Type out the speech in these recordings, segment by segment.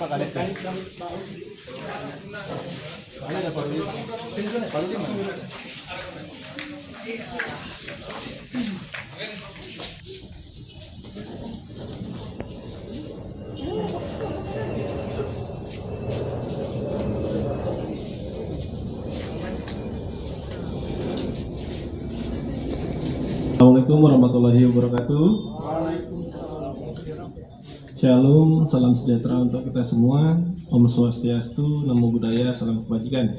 Pak Kadek? Ayo ada Pak. Sini sini, Pak Lucin. Assalamualaikum warahmatullahi wabarakatuh. Shalom, salam sejahtera untuk kita semua. Om Swastiastu, Namo Buddhaya, salam kebajikan.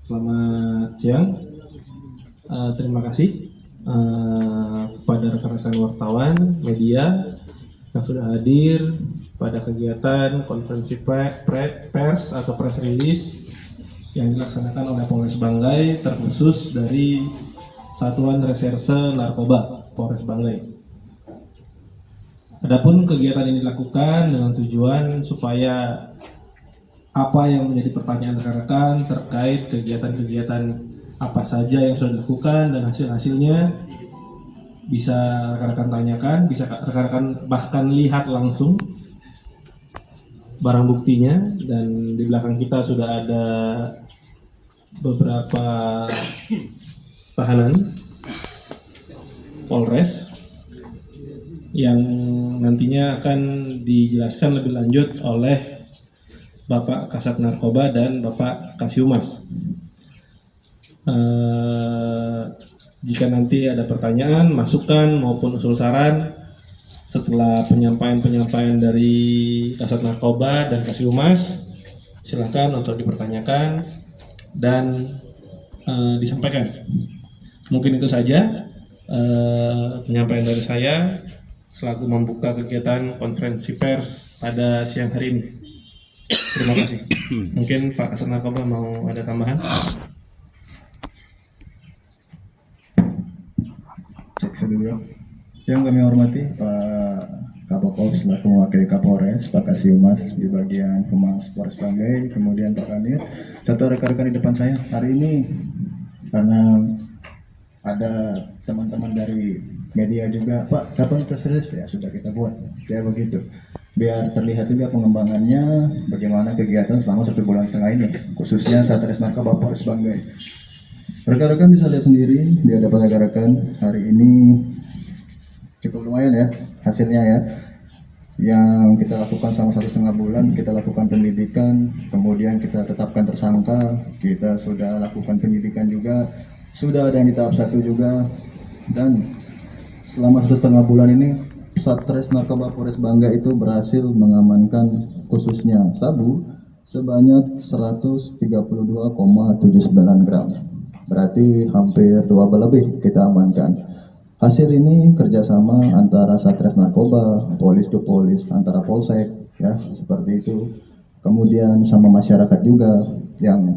Selamat siang. Terima kasih kepada rekan-rekan wartawan, media yang sudah hadir pada kegiatan konferensi pers atau press release yang dilaksanakan oleh Polres Banggai terkhusus dari Satuan Reserse Narkoba Polres Banggai. Adapun kegiatan ini dilakukan dengan tujuan supaya apa yang menjadi pertanyaan rekan-rekan terkait kegiatan-kegiatan apa saja yang sudah dilakukan dan hasil-hasilnya bisa rekan-rekan tanyakan, bisa rekan-rekan bahkan lihat langsung barang buktinya. Dan di belakang kita sudah ada beberapa tahanan Polres yang nantinya akan dijelaskan lebih lanjut oleh Bapak Kasat Narkoba dan Bapak Kasiumas. Jika nanti ada pertanyaan, masukan maupun usul saran setelah penyampaian dari Kasat Narkoba dan Kasiumas, silakan untuk dipertanyakan dan disampaikan. Mungkin itu saja penyampaian dari saya selaku membuka kegiatan konferensi pers pada siang hari ini. Terima kasih. Mungkin Pak Kasat Narkoba mau ada tambahan? Cek dulu. Yang kami hormati Pak Kapolres selaku mewakili Kapolres, Pak Kasiumas di bagian Humas Polres Banggai, kemudian Pak Kanir, satu rekan-rekan di depan saya. Hari ini karena ada teman-teman dari media juga, Pak, kapan press release? Ya sudah kita buat, kayak begitu. Biar terlihat juga pengembangannya, bagaimana kegiatan selama 1,5 bulan ini, khususnya Satres Narkoba Polres Banggai. Rekan-rekan bisa lihat sendiri di hadapan rekan-rekan hari ini cukup lumayan ya hasilnya ya. Yang kita lakukan selama 1,5 bulan, kita lakukan penyidikan, kemudian kita tetapkan tersangka, kita sudah lakukan penyidikan juga, sudah ada yang di tahap 1 juga, dan selama 1,5 bulan ini Satres Narkoba Polres Banggai itu berhasil mengamankan khususnya sabu sebanyak 132,79 gram. Berarti hampir 2 lebih kita amankan. Hasil ini kerjasama antara Satres Narkoba, Polis to Polis, antara Polsek, ya seperti itu. Kemudian sama masyarakat juga yang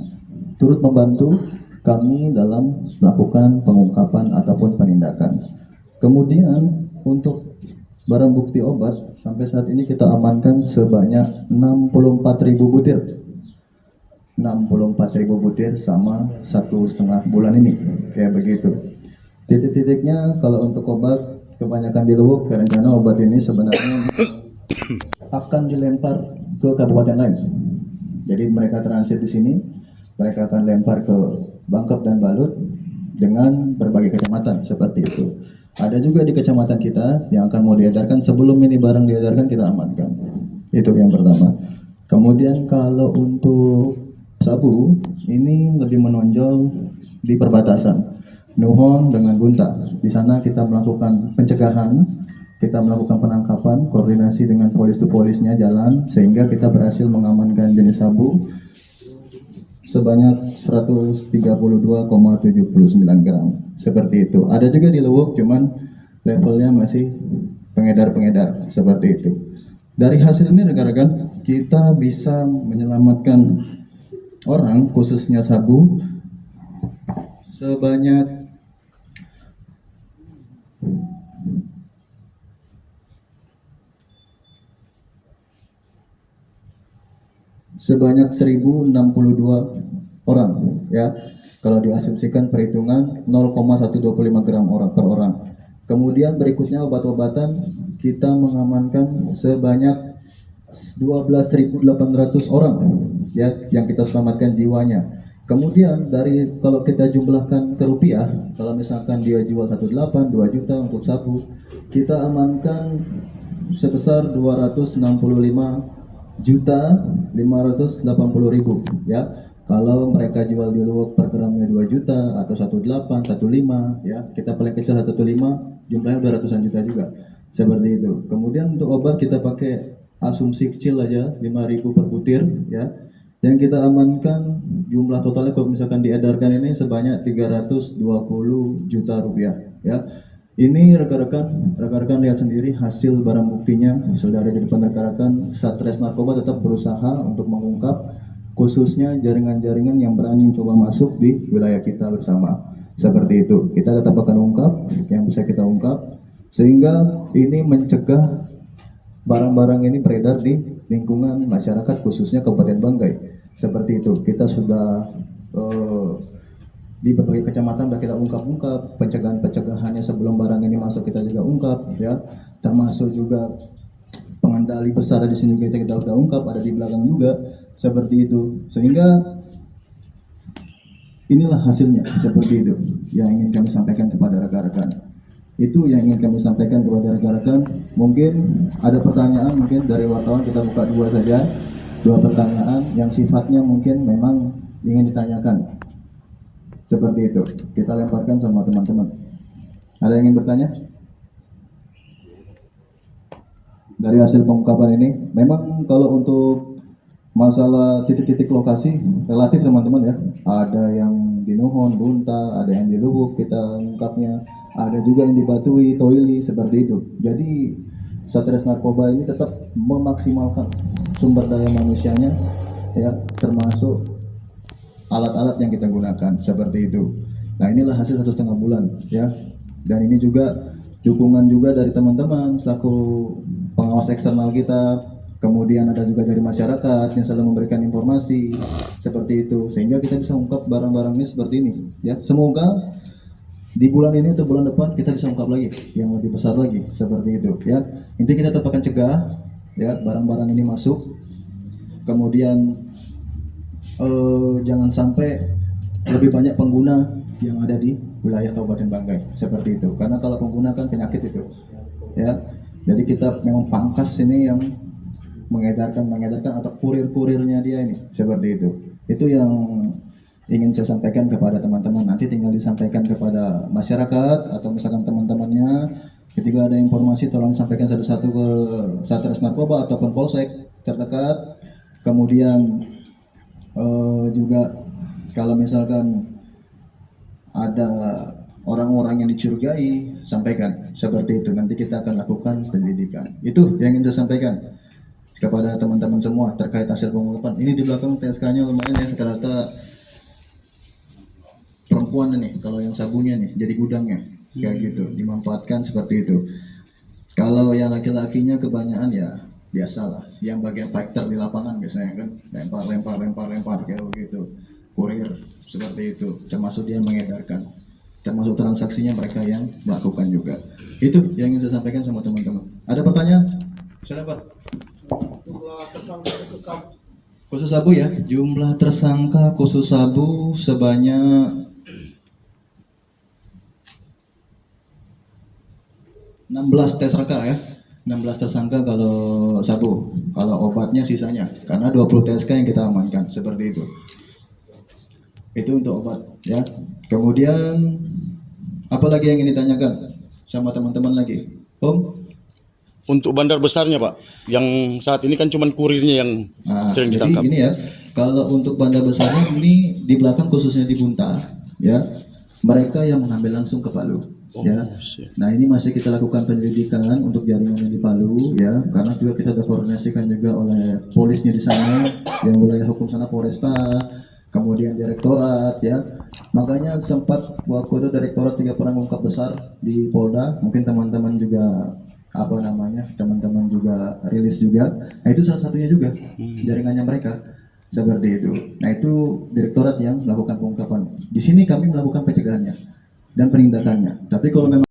turut membantu kami dalam melakukan pengungkapan ataupun penindakan. Kemudian untuk barang bukti obat sampai saat ini kita amankan sebanyak 64.000 butir. 64.000 butir sama 1,5 bulan ini, kayak begitu. Titik-titiknya kalau untuk obat kebanyakan di Luwuk, rencana obat ini sebenarnya akan dilempar ke kabupaten lain. Jadi mereka transit di sini, mereka akan lempar ke Bangkep dan Balut dengan berbagai kecamatan seperti itu. Ada juga di kecamatan kita yang akan mau diedarkan, sebelum ini barang diedarkan kita amankan. Itu yang pertama. Kemudian kalau untuk sabu ini lebih menonjol di perbatasan Nuhon dengan Gunta. Di sana kita melakukan pencegahan, kita melakukan penangkapan, koordinasi dengan polis to polisnya jalan, sehingga kita berhasil mengamankan jenis sabu sebanyak 132,79 gram. Seperti itu. Ada juga di Luwuk, cuman levelnya masih pengedar-pengedar seperti itu. Dari hasil ini rekan-rekan, kita bisa menyelamatkan orang, khususnya sabu, sebanyak sebanyak 1062 orang ya. Kalau diasumsikan perhitungan 0,125 gram orang per orang. Kemudian berikutnya obat-obatan kita mengamankan sebanyak 12.800 orang ya yang kita selamatkan jiwanya. Kemudian dari kalau kita jumlahkan ke rupiah, kalau misalkan dia jual 1,8 2 juta untuk sabu, kita amankan sebesar 265.580.000 ya. Kalau mereka jual di luar per gramnya 2 juta atau 1,8 1,5 ya, kita paling kecil 1,5 jumlahnya udah ratusan juta juga. Seperti itu. Kemudian untuk obat kita pakai asumsi kecil aja 5.000 per butir ya. Yang kita amankan jumlah totalnya kalau misalkan diedarkan ini sebanyak 320 juta rupiah ya. Ini rekan-rekan lihat sendiri hasil barang buktinya sudah ada di depan rekan-rekan. Satres Narkoba tetap berusaha untuk mengungkap khususnya jaringan-jaringan yang berani coba masuk di wilayah kita bersama. Seperti itu. Kita tetap akan ungkap yang bisa kita ungkap sehingga ini mencegah barang-barang ini beredar di lingkungan masyarakat khususnya Kabupaten Banggai. Seperti itu. Kita sudah di berbagai kecamatan sudah kita ungkap-ungkap pencegahan-pencegahannya sebelum barang ini masuk kita juga ungkap ya. Termasuk juga pengendali besar di sini kita sudah ungkap, ada di belakang juga seperti itu. Sehingga inilah hasilnya seperti itu yang ingin kami sampaikan kepada rekan-rekan. Itu yang ingin kami sampaikan kepada rekan-rekan. Mungkin ada pertanyaan mungkin dari wartawan, kita buka dua pertanyaan yang sifatnya mungkin memang ingin ditanyakan. Seperti itu. Kita lemparkan sama teman-teman. Ada yang ingin bertanya? Dari hasil pengungkapan ini, memang kalau untuk masalah titik-titik lokasi relatif teman-teman ya. Ada yang di Nuhon, Bunta, ada yang di Lubuk kita ungkapnya. Ada juga yang di Batui, Toili, seperti itu. Jadi Satres Narkoba ini tetap memaksimalkan sumber daya manusianya, ya, termasuk alat-alat yang kita gunakan, seperti itu. Nah inilah hasil 1,5 bulan, ya. Dan ini juga dukungan juga dari teman-teman selaku pengawas eksternal kita. Kemudian ada juga dari masyarakat yang selalu memberikan informasi, seperti itu. Sehingga kita bisa ungkap barang-barang ini seperti ini, ya. Semoga di bulan ini atau bulan depan kita bisa ungkap lagi yang lebih besar lagi, seperti itu ya. Intinya kita tetap akan cegah ya barang-barang ini masuk. Kemudian jangan sampai lebih banyak pengguna yang ada di wilayah Kabupaten Banggai, seperti itu. Karena kalau pengguna kan penyakit itu ya. Jadi kita memang pangkas ini yang mengedarkan atau kurir-kurirnya dia ini, seperti itu. Itu yang ingin saya sampaikan kepada teman-teman. Nanti tinggal disampaikan kepada masyarakat atau misalkan teman-temannya. Ketika ada informasi tolong sampaikan satu-satu ke Satres Narkoba ataupun Polsek terdekat. Kemudian juga kalau misalkan ada orang-orang yang dicurigai, sampaikan seperti itu. Nanti kita akan lakukan penyelidikan. Itu yang ingin saya sampaikan kepada teman-teman semua terkait hasil pengungkapan. Ini di belakang TSK-nya lumayan ya, rata-rata perempuan nih, kalau yang sabunnya nih jadi gudangnya kayak gitu, dimanfaatkan seperti itu. Kalau yang laki-lakinya kebanyakan ya biasalah, yang bagian fighter di lapangan biasanya kan lempar kayak begitu, kurir seperti itu, termasuk dia mengedarkan, termasuk transaksinya mereka yang melakukan juga. Itu yang ingin saya sampaikan sama teman-teman. Ada pertanyaan? Silakan Pak. Khusus sabu ya, jumlah tersangka khusus sabu sebanyak 16 tersangka ya. 16 tersangka kalau sabu, kalau obatnya sisanya karena 20 TSK yang kita amankan, seperti itu. Itu untuk obat ya. Kemudian apa lagi yang ingin ditanyakan sama teman-teman lagi? Om? Untuk bandar besarnya Pak, yang saat ini kan cuma kurirnya yang sering ditangkap. Jadi ini ya, kalau untuk bandar besarnya ini di belakang khususnya di Bunta ya, mereka yang mengambil langsung ke Palu. Ya, nah ini masih kita lakukan penyelidikan untuk jaringan yang di Palu ya, karena juga kita sudah koordinasikan juga oleh polisnya di sana, yang wilayah hukum sana Polresta, kemudian direktorat ya. Makanya sempat waktu itu direktorat juga pernah mengungkap besar di Polda, mungkin teman-teman juga teman-teman juga rilis juga. Nah itu salah satunya juga jaringannya mereka seperti itu. Nah itu direktorat yang melakukan pengungkapan. Di sini kami melakukan pencegahannya dan penindakannya. Tapi kalau memang